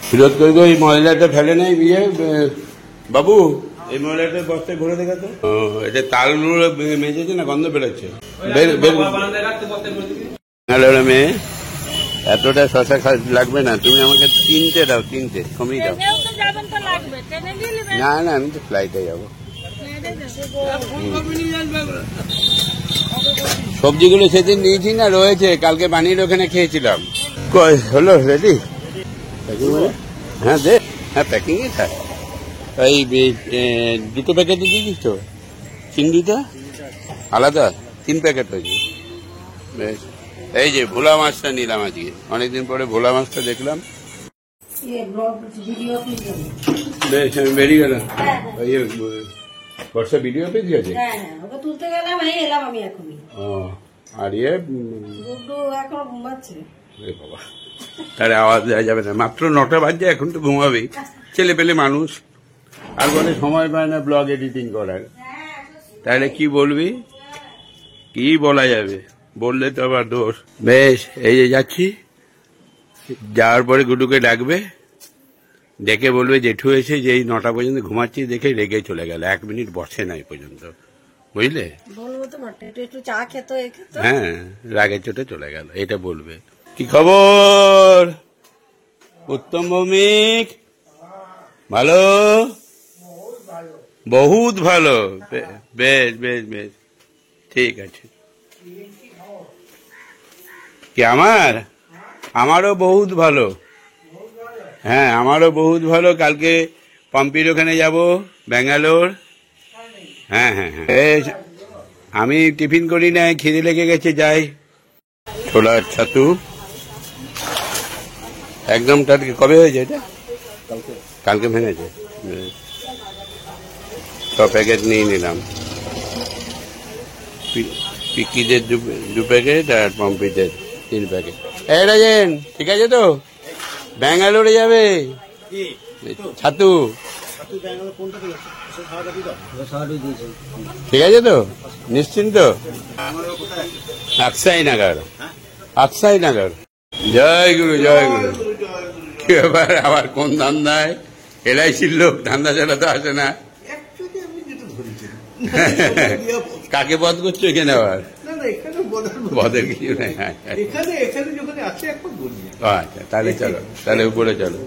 ফিরত করে ওই ময়লাটা ফেলে নেই বিয়ে বাবু, এই ময়লাটা বস্তায় ভরে দেখা তো। এটা তালগুলো মেজেছে না, গন্ধ বেরোচ্ছে। মেয়ে এতটা শশা লাগবে না, তুমি আমাকে 3টে দাও, 3টে কমিয়ে দাও। না না, আমি তো ফ্লাইটে যাবো। সবজিগুলো সেদিন নিয়েছি না, রয়েছে, কালকে বানিয়ে ওখানে খেয়েছিলাম। হলো রেডি? হ্যাঁ দে, হ্যাঁ প্যাকিংই থাক। এই 2টো প্যাকেট দিয়ে দিস তো, চিংড়িটা আলাদা 3 প্যাকেট হয়েছে। বেশ, এই যে ভোলা মাছটা নিলাম আজকে, অনেকদিন পরে ভোলা মাছটা দেখলাম। বেশ, আমি বেরিয়ে গেলাম। বর্ষা ভিডিও পেজ গেছে। তুলতে গেলাম, এলাম আমি এখনই। আর ইয়ে এখন ঘুমাচ্ছে বাবা, তার আওয়াজ দেওয়া যাবে না, মাত্র 9টা বাজছে, এখন তো ঘুমাবেই। ছেলে পেলে মানুষ, আর বলে সময় পায় না ব্লগ এডিটিং করার। তাহলে কি বলবি, কি বলা যাবে, বললে তো আবার দোষ। বেশ, এই যে যাচ্ছি, যাওয়ার পরে গুডুকে ডাকবে, ডেকে বলবে জেঠু এসে যে এই 9টা পর্যন্ত ঘুমাচ্ছি দেখে রেগে চলে গেল, 1 মিনিট বসে নাই পর্যন্ত, বুঝলে? হ্যাঁ, রাগের চোটে চলে গেল, এটা বলবে। কি খবর উত্তম ভৌমিক? ভালো, বহুত ভালো। বেশ বেশ বেশ, ঠিক আছে। কি আমারও বহুত ভালো। হ্যাঁ, আমারও বহুত ভালো। কালকে পম্পির ওখানে যাব, ব্যাঙ্গালোর। হ্যাঁ হ্যাঁ হ্যাঁ, আমি টিফিন করি না, খিদে লেগে গেছে, যাই। ছোলার ছাতু একদম টাটকা। কবে হয়েছে এটা? কালকে ভেঙেছে। 6 প্যাকেট নিয়ে নিলাম, পিকিদের 2 প্যাকেট আর পম্পিদের 3 প্যাকেট। এই রাজেন, ঠিক আছে তো? ব্যাঙ্গালোরে যাবে ছাতু, ঠিক আছে তো? নিশ্চিন্ত? আকসাই নাগার, আকসাই নাগার। জয় গুরু, জয় গুরু। কি ব্যাপার, আবার কোন ধান্দায়? LICর লোক, ধান্দা ছাড়া তো আসে না। কাকে বধ করছো এখানে আবার? বধের কিছু নেই। আচ্ছা, তাহলে চলো, তাহলে উপরে চলো,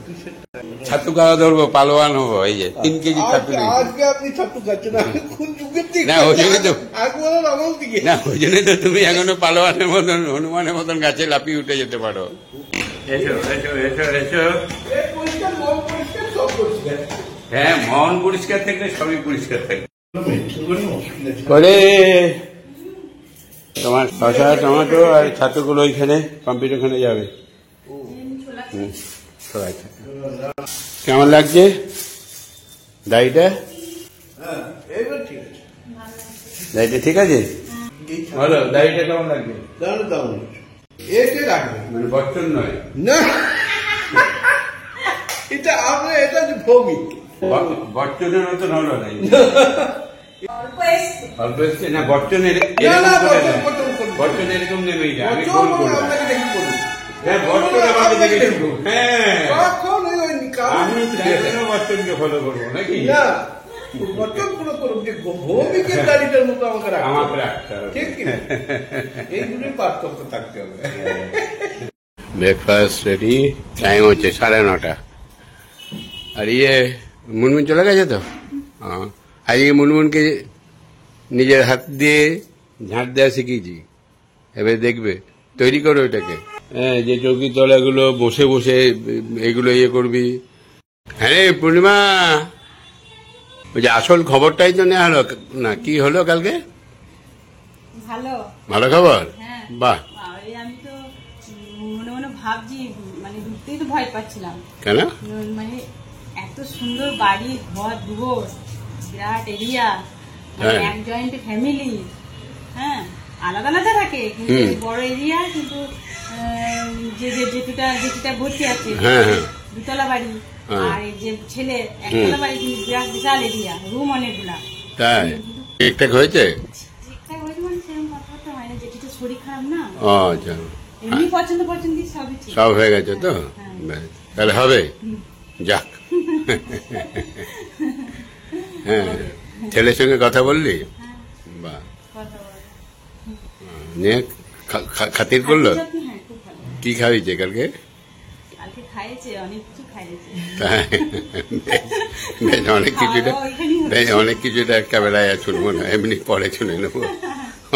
ছাতু খাওয়া ধরবো, পালোয়ান হবো। এই যে 3 কেজি ছাতু নেই। না, ওই জন্যই তো তুমি এখনো পালোয়ানের মতন, হনুমানের মতন গাছে লাফিয়ে উঠে যেতে পারো। এসো এসো এসো এসো। হ্যাঁ, মন পরিষ্কার থাকলে সবই পরিষ্কার থাকে। করে তোমার শসা, টমেটো আর ছাতুগুলো ওইখানে পম্পির ওখানে যাবে। কেমন লাগছে দাড়িটা? দাড়িটা ঠিক আছে? বলো, দাড়িটা কেমন লাগছে? মানে বচ্চন নয় না, এটা আমরা, এটা ভৌমিক বচ্চনের মতন হলো নাই। অল্প এসছে না, বচ্চন বচ্চন এরকম নেমেই যায়। আমি ফোন করলাম, হ্যাঁ বচ্চন আমাকে দেখে শুধু, হ্যাঁ আমি বচ্চনকে ফলো করবো নাকি? ভৌমিকের গাড়িটার মতো আমাকে রাখতে হবে, ঠিক কিনা? এইগুলোই পার্থক্য থাকতে হবে। ব্রেকফাস্ট রেডি, টাইম হচ্ছে 9:30। আর ইয়ে মুনমুন চলে গেছে তো? আজকে মুনমুনকে নিজের হাত দিয়ে ঝাঁট দেওয়া শিখিয়েছি, এবার দেখবে, তৈরি করো এটাকে। হ্যাঁ, যে চৌকি তলাগুলো বসে বসে এগুলো ইয়ে করবি। হ্যাঁ রে পূর্ণিমা, ওই যে আসল খবরটাই তো নেওয়া হলো না, কি হলো কালকে? ভালো খবর? বাহ। আমি তো মনে মনে ভাবছি, মানে ঢুকতেই তো ভয় পাচ্ছিলাম। কেন? মানে এত সুন্দর বাড়ি, ঘর দুয়ার, বিরাট এরিয়া, এক জয়েন্ট ফ্যামিলি। হ্যাঁ, আলাদা আলাদা থাকে কিন্তু বড় এরিয়া, কিন্তু যেটা ভর্তি আছে 2তলা বাড়ি, আর এই যে ছেলে 1তলা বাড়ি, কিন্তু বিশাল এরিয়া, রুম অনেকগুলা। তাই ঠিকঠাক হয়েছে? ঠিকঠাক হয়েছে মানে সেরকম কথাবার্তা হয় না, যেটা শরীর খারাপ না। আচ্ছা, এমনি পছন্দ সবই সব হয়ে গেছে তো? তাহলে হবে। যাক। হ্যাঁ, ছেলের সঙ্গে কথা বললি? বাহ, কথা বলে। নিয়ে খাতির করলো? হ্যাঁ, খুব ভালো। কি খাওয়াইছে কালকে? কালকে খাইয়েছে, অনেক কিছু খাইয়েছে। তাই? বেশ অনেক কিছুটা, বেশ অনেক কিছুটা একটা বেলায় আর শুনবো না, এমনি পরে শুনে নেবো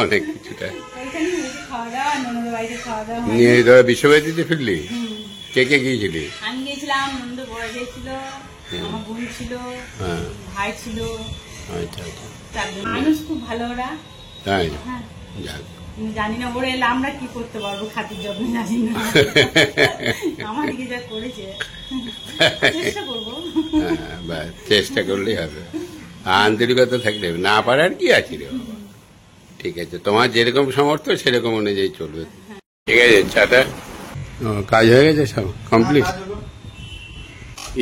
অনেক কিছুটা। ওইখানেই হয়েছে খাওয়া দাওয়া, ননদের বাড়িতে খাওয়া দাওয়া হয়নি। নিয়ে তোরা বিশ্বভারতীতে ফিরলি? হুম। কে কে গিয়েছিলি? আমি গিয়েছিলাম, নন্দ বড় গিয়েছিল, আমার বোন ছিল, হ্যাঁ। ভাই ছিল, আচ্ছা আচ্ছা, চারজন। মানুষ খুব ভালো ওরা। তাই? হ্যাঁ, যাক। আমি জানি না ওরা এলে আমরা কি করতে পারবো, খাতির যত্ন জানি না। আমার দিকে যা করেছে চেষ্টা করবো। হ্যাঁ, ব্যাস, চেষ্টা করলেই হবে, আন্তরিকতা থাকলে হবে। না পারার কি আছে রে বাবা। ঠিক আছে, তোমার যেরকম সামর্থ্য সেরকম অনুযায়ী চলবে। ঠিক আছে, চাটা কাজ হয়ে গেছে, সব কমপ্লিট।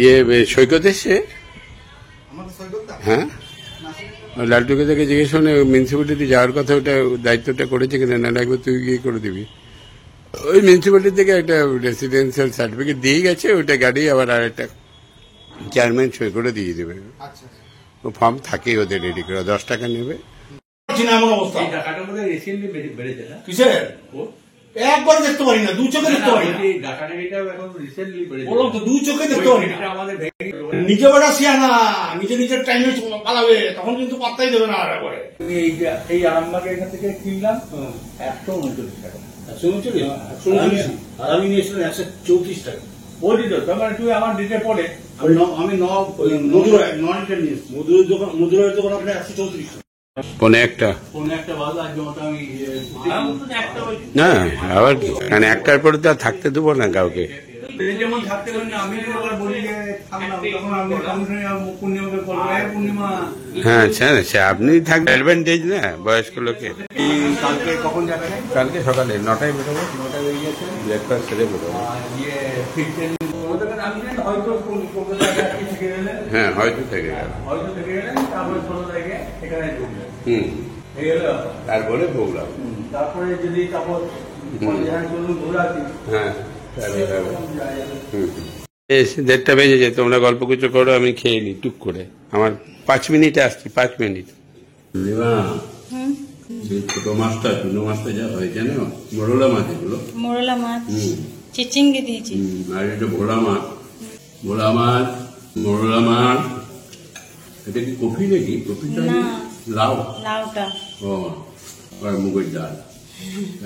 ইয়ে সৈকত এসছে? হ্যাঁ, লালটুকে থেকে জিজ্ঞেস করে মিউনিসিপ্যালিটি যাওয়ার কথা, ওটা দায়িত্বটা করেছে কিনা, না একবার তুই গিয়ে করে দিবি। ওই মিউনিসিপ্যালিটি থেকে একটা রেসিডেন্সিয়াল সার্টিফিকেট দিয়ে গেছে, ওইটা গাড়ি আবার আর একটা চেয়ারম্যান সই করে দিয়ে দেবে। ও ফর্ম থাকেই ওদের রেডি করে, 10 টাকা নেবে। কিসের? একবার দেখতে পারি না, দু চোখে দেখতে পারি না। বললাম তো, দু চোখে দেখতে পারি না। নিজে বেড়া সিয়ানা, নিজের টাইমে পালাবে, তখন কিন্তু পাত্তাই দেবে না। আর একবারে এই আরামবাগে এখান থেকে কিনলাম 139 টাকা। 139? আর আমি নিয়েছিলাম 134 টাকা। বলছি তো, তার মানে তুই আমার দিতে পরে আমি নয়টা নিয়েছি। মধুরের দোকান আপনার 134 টাকা। পনে একটা বাদ আজ আমি না, আবার কি, কারণ একটার পরে তো আর থাকতে দেবো না কাউকে। যেমন থাকতে পারি না, আমি আবার বলি যে থাকলাম, তখন আমি পূর্ণিমাকে বলবো, পূর্ণিমা। হ্যাঁ, সে আপনি থাকবেন, অ্যাডভান্টেজ না বয়স্ক লোকের। কালকে কখন যাবে? কালকে সকালে 9টায় বেরোবো, 9টায় বেরিয়ে গেছে, ব্রেকফাস্ট সেরে বেরোবো। হয়তো কলকাতায় থেকে গেলেন, হ্যাঁ, হয়তো থেকে গেল, হয়তো থেকে গেলেন, তারপরে 16 তারিখে এখানে ঢুকলেন। এই হলো ব্যাপার। তারপরে প্রোগ্রাম। তারপরে যদি তারপর ঘুরে আসি। হ্যাঁ, বেশ, 1:30 বেজেছে, তোমরা গল্প কিছু করো, আমি খেয়ে নি টুক করে। আমার 5 মিনিটে আসছি, 5 মিনিট। ছোট মাছটা, চুনো মাছটা যা হয় জানো, মোরলা মাছ এগুলো। মোরলা মাছ, চিচিঙ্গে দিয়েছি। আর এটা ভোলা মাছ, ভোলা মাছ, মোরলা মাছ। এটা কি কপি নাকি? কপিটা না, লাউ। লাউটা। ও, আর মুগের ডাল।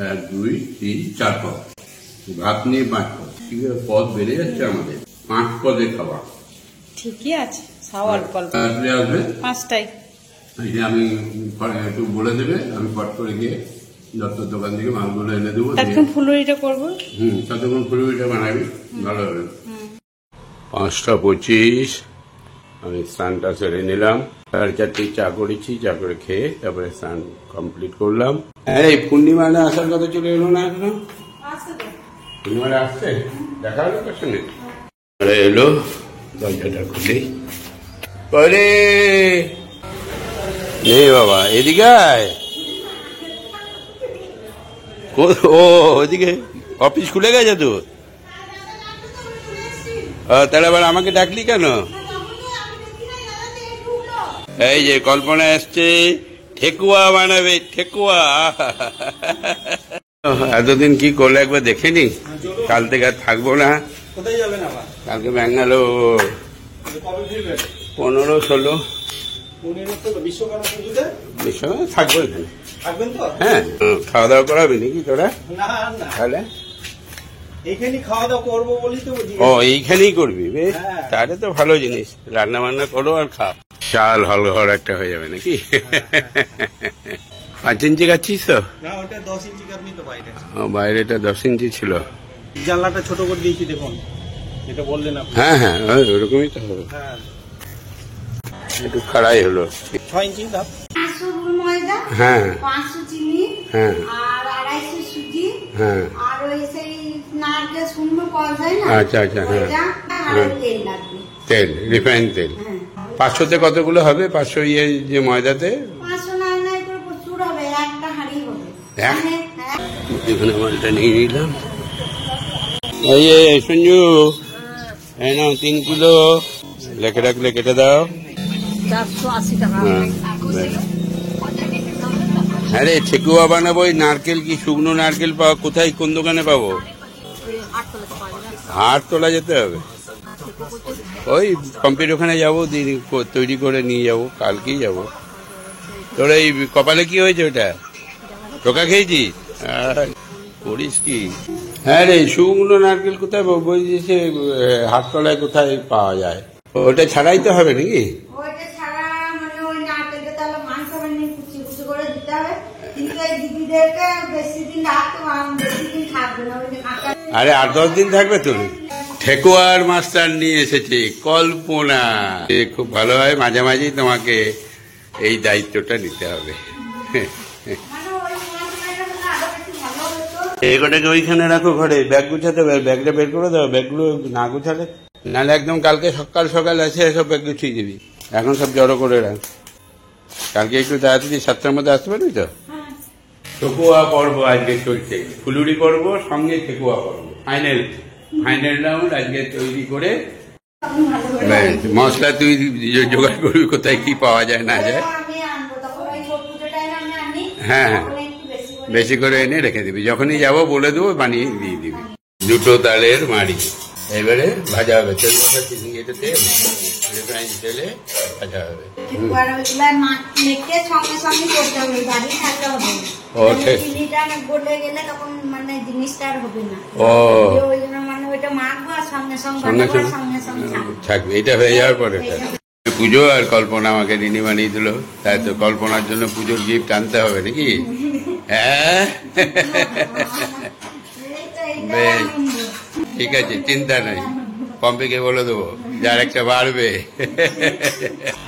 1, 2, 3, 4 পদ। ভাত নিয়ে 5 পদ। ঠিক আছে, পদ বেড়ে যাচ্ছে আমাদের। 5 পদে খাওয়া। ঠিকই আছে, সাওয়াল গল্প। আসলে আসবে 5টায়। আমি একটু বলে দেবে, আমি পট করে গিয়ে দত্তর দোকান থেকে মালগুলো এনে দেবো। তখন ফুলুরিটা করবো। ততক্ষণ ফুলুরিটা বানাবি, ভালো হবে। 5:25, আমি স্নানটা সেরে নিলাম। 4:30 চা করেছি, চা করে খেয়ে তারপরে স্নান কমপ্লিট করলাম। এই পূর্ণিমাটা আসার কথা চলে এলো না এখনো? পূর্ণিমাটা আসছে, দেখা হলো তোর সঙ্গে? এলো, দরজাটা খুলি। পরে নেই বাবা, এদিকে আয়। ও, ওদিকে অফিস খুলে গেছে তো? তাহলে আবার আমাকে ডাকলি কেন? এই যে কল্পনা এসছে, ঠেকুয়া বানাবে, ঠেকুয়া। এতদিন কি করলে একবার দেখে নি। কাল থেকে আর থাকবো না। কোথায় যাবেন আবার? কালকে ব্যাঙ্গালোর। 15, 16 বিশ্বকর্মা পুজোতে থাকবো এখানে। থাকবেন তো? হ্যাঁ, খাওয়া দাওয়া করাবি নাকি তোরা? না না, তাহলে এইখানে খাওয়া দাওয়া করবো বলি তো। ও, এইখানেই করবি? বেশ, হ্যাঁ। তাহলে তো ভালো জিনিস, রান্না বান্না করো আর খাও। চাল হল একটা হয়ে যাবে নাকি? 5 ইঞ্চি খাচ্ছিস তো? না, ওটা 10 ইঞ্চি আপনি তো বাইরে। ও, বাইরেটা 10 ইঞ্চি ছিল। জানলাটা ছোট করে দিয়েছি, দেখুন, এটা বললেন আপনি। হ্যাঁ হ্যাঁ, ওরকমই তো হবে। হ্যাঁ, একটু খাড়াই হলো। 6 ইঞ্চি ধাপ। 500 গুড় ময়দা, হ্যাঁ 500 চিনি, হ্যাঁ আর 250 সুজি, হ্যাঁ, আর ওই সেই নারকেল শূন্য পাওয়া যায় না, আচ্ছা আচ্ছা, হ্যাঁ ওইটা, আর হ্যাঁ। তেল লাগবে। তেল, রিফাইন তেল। হ্যাঁ, 500তে কতগুলো হবে? 500 ইয়ে যে ময়দাতে? 500 নাই নাই করে প্রচুর হবে, একটা হাঁড়ি হবে। হ্যাঁ? হ্যাঁ, এখানে মালটা নিয়ে নিলাম। এই সঞ্জু, এই নাও 3 কিলো লেখে রাখলে কেটে দাও। 480 টাকা। হ্যাঁ রে, ঠেকুয়া বানাবো। ওই নারকেল কি শুকনো নারকেল পাওয়া কোথায়, কোন দোকানে পাবো? হাটতলা যেতে হবে। ওই কম্পিউটার ওখানে যাবো, তৈরি করে নিয়ে যাবো, কালকেই যাবো। তোর এই কপালে কি হয়েছে? ওটা টোকা খেয়েছিস? করিস কি? হ্যাঁ রে, শুকনো নারকেল কোথায় বলছে হাটতলায় কোথায় পাওয়া যায়? ওটা ছাড়াই তো হবে নাকি? ওইটা ছাড়া মানে ওই নারকেলটা তাহলে মাংস বানিয়ে কুচি কুচি করে দিতে হবে, কিন্তু এই দিদিদেরকে বেশি দিন রাখতে বেশি দিন থাকবে না, ওই কাঁচা। আরে 8-10 দিন থাকবে তো। ঠেকুয়ার মাস্টার নিয়ে এসেছে কল্পনা। খুব ভালো হয়, মাঝে মাঝেই তোমাকে এই দায়িত্বটা নিতে হবে। মানে ওই মাংসটা মানে আরো বেশি ভালো হতো। এগুলোকে ওইখানে রাখো ঘরে, ব্যাগ গুছাতে হবে, ব্যাগটা বের করে দাও। ব্যাগগুলো না গুছালে নাহলে একদম কালকে সকাল সকাল আছে সব ব্যাগ গুছিয়ে দিবি। এখন সব জড়ো করে রাখ, কালকে একটু তাড়াতাড়ি 7টার মধ্যে আসতে পারবি তো? ঠেকুয়া পর্ব আজকে চলছে, ফুলুরি পর্ব সঙ্গে ঠেকুয়া পর্ব। ফাইনাল রাউন্ড আজকে তৈরি করে মশলা তুই জোগাড় করবি, কোথায় কি পাওয়া যায় না যায়। আমি আনবো তখন ওই পুজো টাইমে আমি আনি। হ্যাঁ, তখন একটু বেশি করে বেশি করে এনে রেখে দিবি, যখনই যাবো বলে দেবো, বানিয়ে দিয়ে দিবি। 2 তালের মাড়ি এবারে ভাজা হবে। তেল বসাচ্ছি, এটাতে রিফাইন তেলে ভাজা হবে। ঠেকুয়ার ওইগুলা মেখে সঙ্গে সঙ্গে করতে হবে, বাড়ি থাকতে হবে। ও, ঠিক। চিনিটা গলে গেলে তখন মানে জিনিসটা আর হবে না। ও, ওই জন্য মানে ওইটা মাখবো আর সঙ্গে সঙ্গে সঙ্গে বানাবো, সঙ্গে সঙ্গে থাকবে। থাকবে। এটা হয়ে যাওয়ার পরে পুজো, আর কল্পনা আমাকে রিনি বানিয়ে দিল, তাই তো কল্পনার জন্য পুজোর গিফট আনতে হবে নাকি? হ্যাঁ, বেশ, ঠিক আছে, চিন্তা নাই। পম্পিকে বলে দেবো, যার একটা বাড়বে।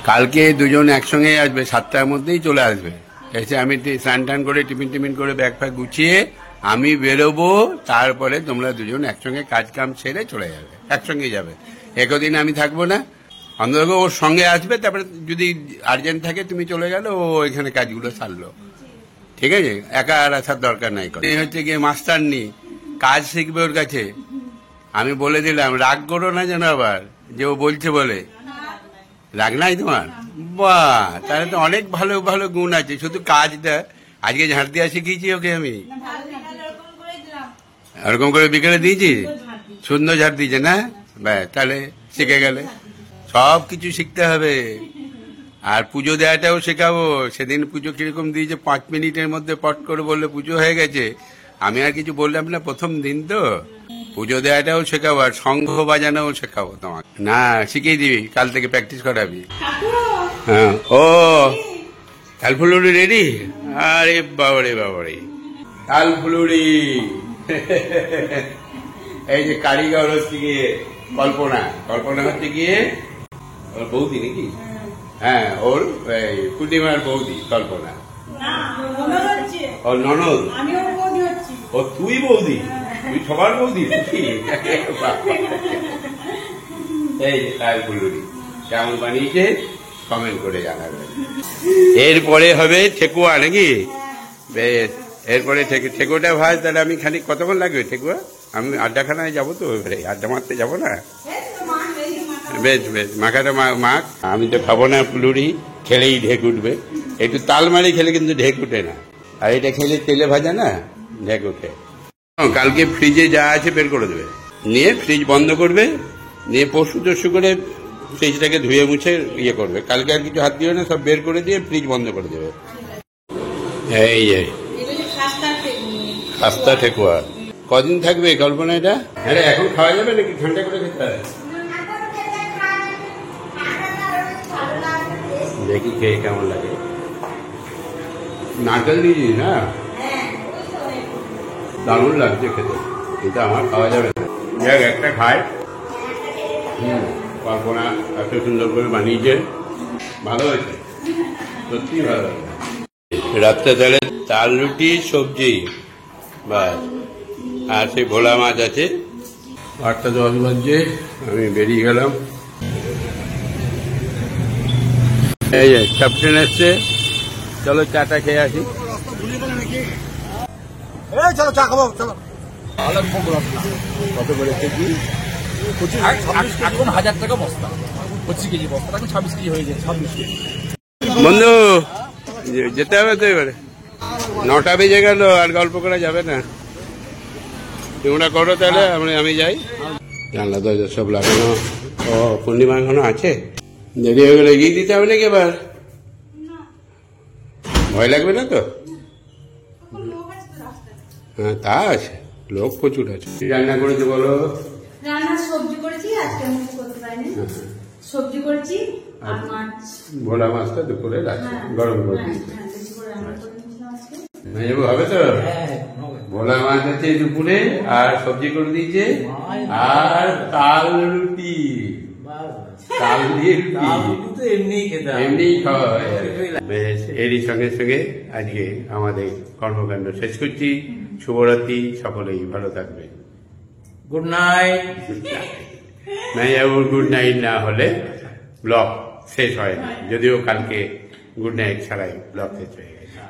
কালকে দুজন একসঙ্গে আসবে, 7টার মধ্যেই চলে আসবে। এসে আমি স্নান টান করে টিফিন করে ব্যাগ ফ্যাগ গুছিয়ে আমি বেরোবো, তারপরে তোমরা দুজন একসঙ্গে কাজ কাম সেরে চলে যাবে, একসঙ্গে যাবে। একদিন আমি থাকবো না, অন্তত ওর সঙ্গে আসবে, তারপরে যদি আর্জেন্ট থাকে তুমি চলে গেলে, ও এখানে কাজগুলো সারলো। ঠিক আছে, একা আর আসার দরকার নাই। এই হচ্ছে গিয়ে মাস্টার নি, কাজ শিখবে ওর কাছে। আমি বলে দিলাম, রাগ করো না যেন আবার, যে ও বলছে বলে। রাগ নাই তোমার? বাহ, তাহলে তো অনেক ভালো ভালো গুণ আছে, শুধু কাজটা। আজকে ঝাড় দেওয়া শিখিয়েছি ওকে আমি, ওরকম করে বিকেলে দিয়েছি, সুন্দর ঝাড় দিয়েছে না? ব্যাস, তাহলে শিখে গেলে। সব কিছু শিখতে হবে। আর পুজো দেওয়াটাও শেখাবো। সেদিন পুজো কিরকম দিয়েছে, 5 মিনিটের মধ্যে পট করে বললে পুজো হয়ে গেছে। আমি আর কিছু বললাম না, প্রথম দিন তো। পুজো দেওয়াটাও শেখাবো, আর শঙ্খ বাজানোও শেখাবো তোমাকে। না, শিখিয়ে দিবি, কাল থেকে প্র্যাকটিস করাবি। হ্যাঁ, ও তাল ফুলুরি রেডি? আরে বাবারে বাবারে, তাল ফুলুরি। এই যে কারিগর হচ্ছে গিয়ে কল্পনা, কল্পনা হচ্ছে গিয়ে ওর বৌদি নাকি? হ্যাঁ, ওর পূর্ণিমার বৌদি কল্পনা। ওর ননদ। ও তুই বৌদি? তুই সবার বৌদি? এই যে তাল ফুলুরি কেমন বানিয়েছে কমেন্ট করে জানাবে। এরপরে হবে ঠেকুয়া নাকি? বেশ, এরপরে ঠেকুয়াটা ভাজ। তাহলে আমি খালি কতক্ষণ লাগবে ঠেকুয়া? আমি আড্ডাখানায় যাবো তো, এবারে আড্ডা মারতে যাবো না? বেশ বেশ, মাখাটা মাখ। আমি তো খাবো না ফুলুরি, খেলেই ঢেক উঠবে। একটু তাল মারি খেলে কিন্তু ঢেক উঠে না, আর এটা খেলে তেলে ভাজা না, ঢেক উঠে। কালকে ফ্রিজে যা আছে বের করে দেবে, নিয়ে ফ্রিজ বন্ধ করবে, নিয়ে পরশু করে ফ্রিজটাকে ধুয়ে মুছে ইয়ে করবে। কালকে আর কিছু হাত দিও না, সব বের করে দিয়ে ফ্রিজ বন্ধ করে দেবে। এই যে খাস্তা ঠেকুয়া। কদিন থাকবে কল্পনা এটা? হ্যাঁ, এখন খাওয়া যাবে নাকি ঠান্ডা করে খেতে হবে? দেখি খেয়ে কেমন লাগে। নারকেল দিয়েছিস না? দারুণ লাগছে খেতে, কিন্তু আমার খাওয়া যাবে না। দেখ একটা খায়। কল্পনা এত সুন্দর করে বানিয়েছে, ভালো হয়েছে, সত্যি ভালো হয়েছে। রাত্রে তাহলে তাল রুটি সবজি বাস, আর সেই ভোলা মাছ আছে। 8:10 বাজছে, আমি বেরিয়ে গেলাম। এই যে ক্যাপ্টেন এসছে, চলো চাটা খেয়ে আসি। চলো চা খাবো, চলো। কত করে কেজি? এখন 1000 টাকা বস্তা, 25 কেজি বস্তা, এখন 26 কেজি হয়ে গেছে। 26 কেজি। বন্ধু যেতে হবে তো এবারে, 9টা বেজে গেল, আর গল্প করা যাবে না। তোমরা করো তাহলে, আমি যাই। জানলা দরজা সব লাগানো। ও পূর্ণিমা এখনো আছে, দেরি হয়ে গেলে এগিয়ে দিতে হবে নাকি এবার? ভয় লাগবে না তো? হ্যাঁ তা আছে, লোক প্রচুর আছে। কি রান্না করেছে বলো? রান্না সবজি করেছি, আজকে আমি কিছু করতে পারিনি। সবজি করেছি আর মাছ। ভোলা মাছটা দুপুরে রাখছি, গরম করে দিয়েছি। বেশি করে রান্না করে নিয়েছিলাম আজকে। মেজাবু হবে তো? ভোলা মাছ আছে দুপুরে, আর সবজি করে দিয়েছে, আর তাল রুটি, তাল দিয়ে রুটি এমনি খাওয়া। বেশ, এরই সঙ্গে সঙ্গে আজকে আমাদের কর্মকাণ্ড শেষ করছি। শুভরাত্রি, সকলেই ভালো থাকবে। Good night. মেজাবুর গুড নাইট না হলে ব্লগ শেষ হয় না, যদিও কালকে গুড নাইট ছাড়াই ব্লগ শেষ হয়ে গেছে।